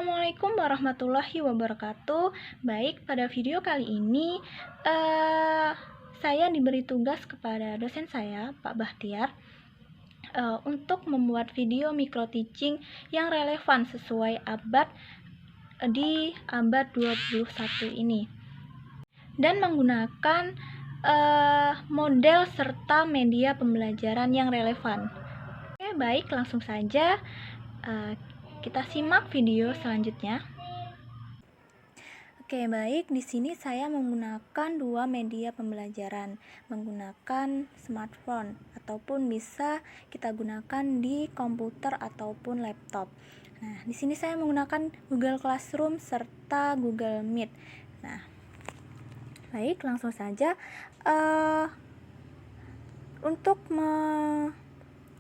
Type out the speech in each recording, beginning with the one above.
Assalamualaikum warahmatullahi wabarakatuh. Baik, pada video kali ini saya diberi tugas kepada dosen saya, Pak Bahtiar, untuk membuat video micro teaching yang relevan sesuai di abad 21 ini dan menggunakan model serta media pembelajaran yang relevan. Oke, baik, langsung saja kita simak video selanjutnya. Oke, baik. Di sini saya menggunakan dua media pembelajaran, menggunakan smartphone ataupun bisa kita gunakan di komputer ataupun laptop. Nah, di sini saya menggunakan Google Classroom serta Google Meet. Nah, baik, langsung saja untuk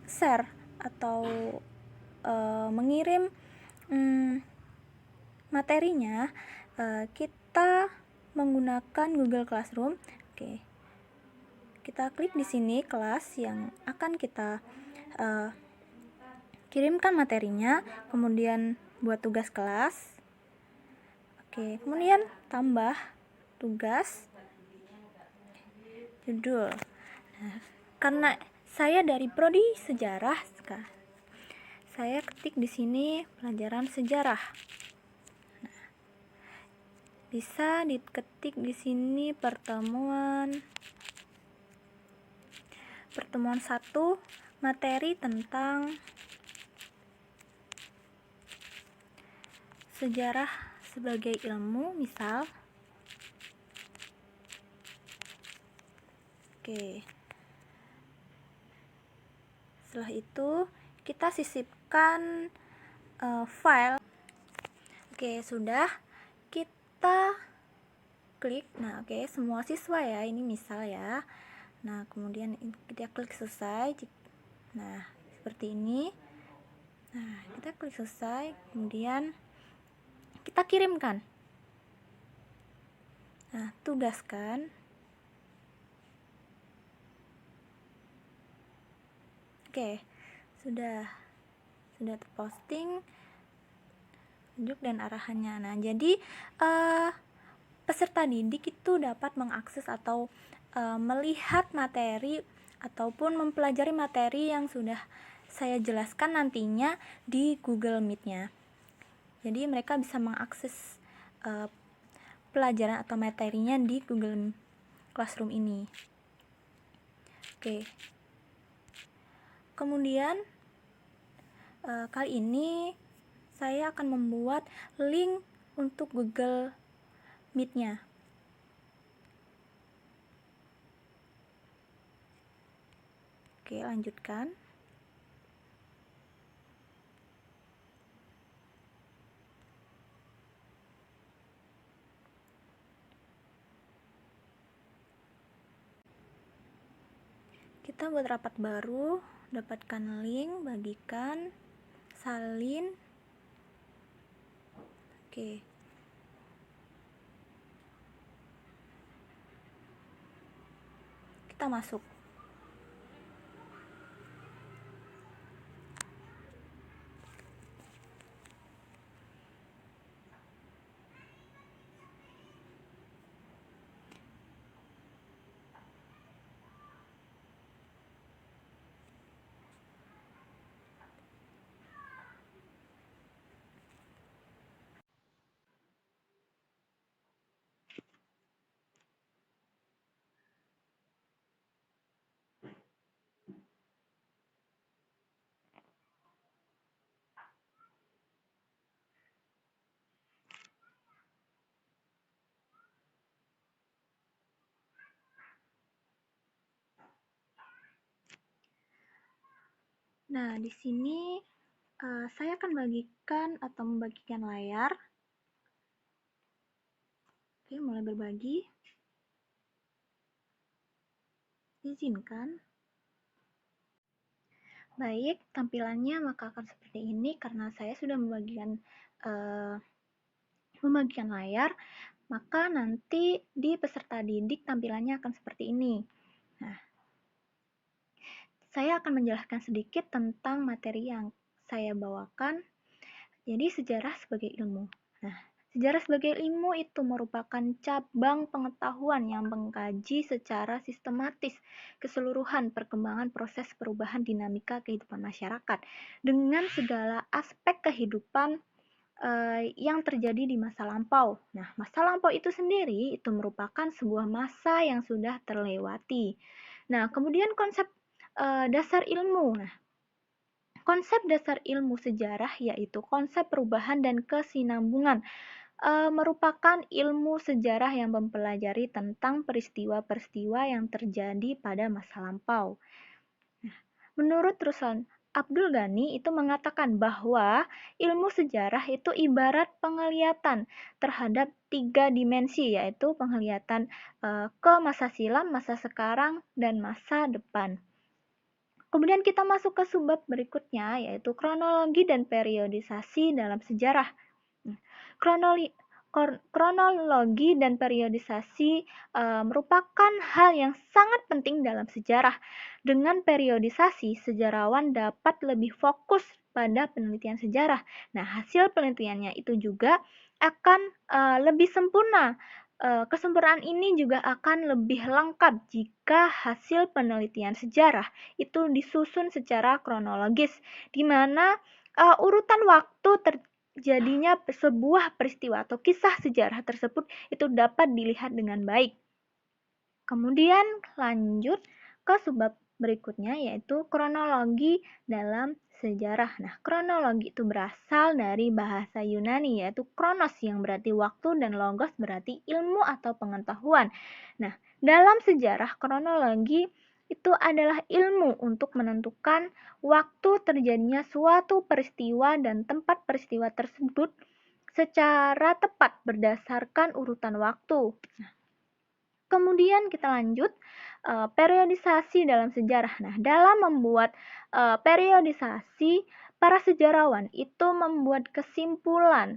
share atau mengirim materinya, kita menggunakan Google Classroom. Oke, kita klik di sini kelas yang akan kita kirimkan materinya, kemudian buat tugas kelas. Oke, kemudian tambah tugas judul. Nah, karena saya dari prodi sejarah, saya ketik di sini pelajaran sejarah. Nah, bisa diketik di sini pertemuan 1, materi tentang sejarah sebagai ilmu, misal. Oke. Setelah itu kita sisipkan file. Oke, sudah, kita klik. Nah, oke, semua siswa ya, ini misal ya. Nah, kemudian kita klik selesai. Nah, seperti ini. Nah, kita klik selesai, kemudian kita kirimkan. Nah, tugaskan. Oke, sudah terposting tunjuk dan arahannya. Nah, jadi peserta didik itu dapat mengakses atau melihat materi ataupun mempelajari materi yang sudah saya jelaskan nantinya di Google Meet-nya. Jadi mereka bisa mengakses pelajaran atau materinya di Google Classroom ini. Oke. Kemudian kali ini saya akan membuat link untuk Google Meet-nya. Oke, lanjutkan. Kita buat rapat baru, dapatkan link, bagikan, salin. Oke. Kita masuk. Nah, di sini saya akan bagikan atau membagikan layar. Oke, mulai berbagi. Izinkan. Baik, tampilannya maka akan seperti ini karena saya sudah membagikan layar, maka nanti di peserta didik tampilannya akan seperti ini. Nah, saya akan menjelaskan sedikit tentang materi yang saya bawakan. Jadi sejarah sebagai ilmu. Nah, sejarah sebagai ilmu itu merupakan cabang pengetahuan yang mengkaji secara sistematis keseluruhan perkembangan proses perubahan dinamika kehidupan masyarakat dengan segala aspek kehidupan yang terjadi di masa lampau. Nah, masa lampau itu sendiri itu merupakan sebuah masa yang sudah terlewati. Nah, kemudian konsep dasar ilmu. Nah, konsep dasar ilmu sejarah yaitu konsep perubahan dan kesinambungan merupakan ilmu sejarah yang mempelajari tentang peristiwa-peristiwa yang terjadi pada masa lampau. Menurut Ruslan Abdul Ghani itu mengatakan bahwa ilmu sejarah itu ibarat penglihatan terhadap 3 dimensi, yaitu penglihatan ke masa silam, masa sekarang, dan masa depan. Kemudian kita masuk ke subbab berikutnya, yaitu kronologi dan periodisasi dalam sejarah. Kronologi dan periodisasi merupakan hal yang sangat penting dalam sejarah. Dengan periodisasi, sejarawan dapat lebih fokus pada penelitian sejarah. Nah, hasil penelitiannya itu juga akan lebih sempurna. Kesempurnaan ini juga akan lebih lengkap jika hasil penelitian sejarah itu disusun secara kronologis, di mana urutan waktu terjadinya sebuah peristiwa atau kisah sejarah tersebut itu dapat dilihat dengan baik. Kemudian lanjut ke subbab berikutnya, yaitu kronologi dalam sejarah. Nah, kronologi itu berasal dari bahasa Yunani, yaitu kronos yang berarti waktu dan logos berarti ilmu atau pengetahuan. Nah, dalam sejarah kronologi itu adalah ilmu untuk menentukan waktu terjadinya suatu peristiwa dan tempat peristiwa tersebut secara tepat berdasarkan urutan waktu. Nah, kemudian kita lanjut periodisasi dalam sejarah. Nah, dalam membuat periodisasi, para sejarawan itu membuat kesimpulan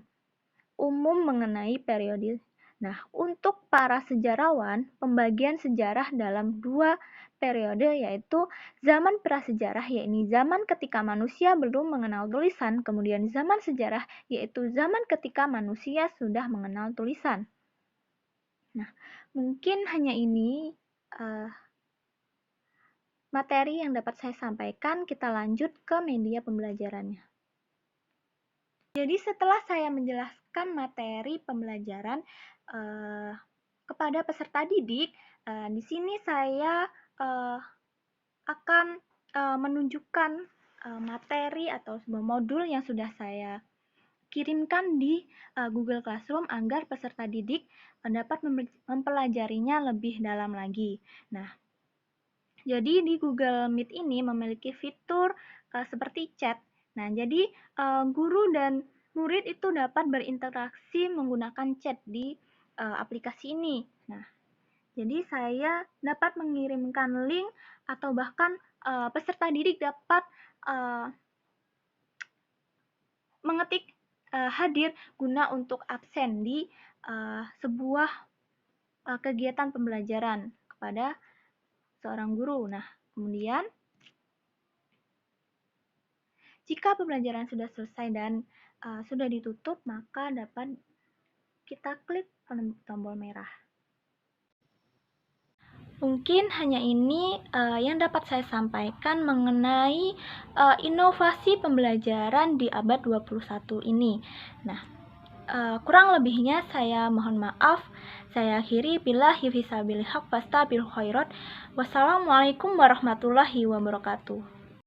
umum mengenai periode. Nah, untuk para sejarawan, pembagian sejarah dalam 2 periode, yaitu zaman prasejarah, yaitu zaman ketika manusia belum mengenal tulisan, kemudian zaman sejarah, yaitu zaman ketika manusia sudah mengenal tulisan. Nah, mungkin hanya ini materi yang dapat saya sampaikan. Kita lanjut ke media pembelajarannya. Jadi setelah saya menjelaskan materi pembelajaran kepada peserta didik, di sini saya akan menunjukkan materi atau sebuah modul yang sudah saya kirimkan di Google Classroom agar peserta didik dapat mempelajarinya lebih dalam lagi. Nah, jadi di Google Meet ini memiliki fitur seperti chat. Nah, jadi guru dan murid itu dapat berinteraksi menggunakan chat di aplikasi ini. Nah, jadi saya dapat mengirimkan link atau bahkan peserta didik dapat mengetik hadir guna untuk absen di sebuah kegiatan pembelajaran kepada seorang guru. Nah, kemudian jika pembelajaran sudah selesai dan sudah ditutup, maka dapat kita klik tombol merah. Mungkin hanya ini yang dapat saya sampaikan mengenai inovasi pembelajaran di abad 21 ini. Nah, kurang lebihnya saya mohon maaf. Saya akhiri, billahi fisabilil haq fastabil khairat. Wassalamualaikum warahmatullahi wabarakatuh.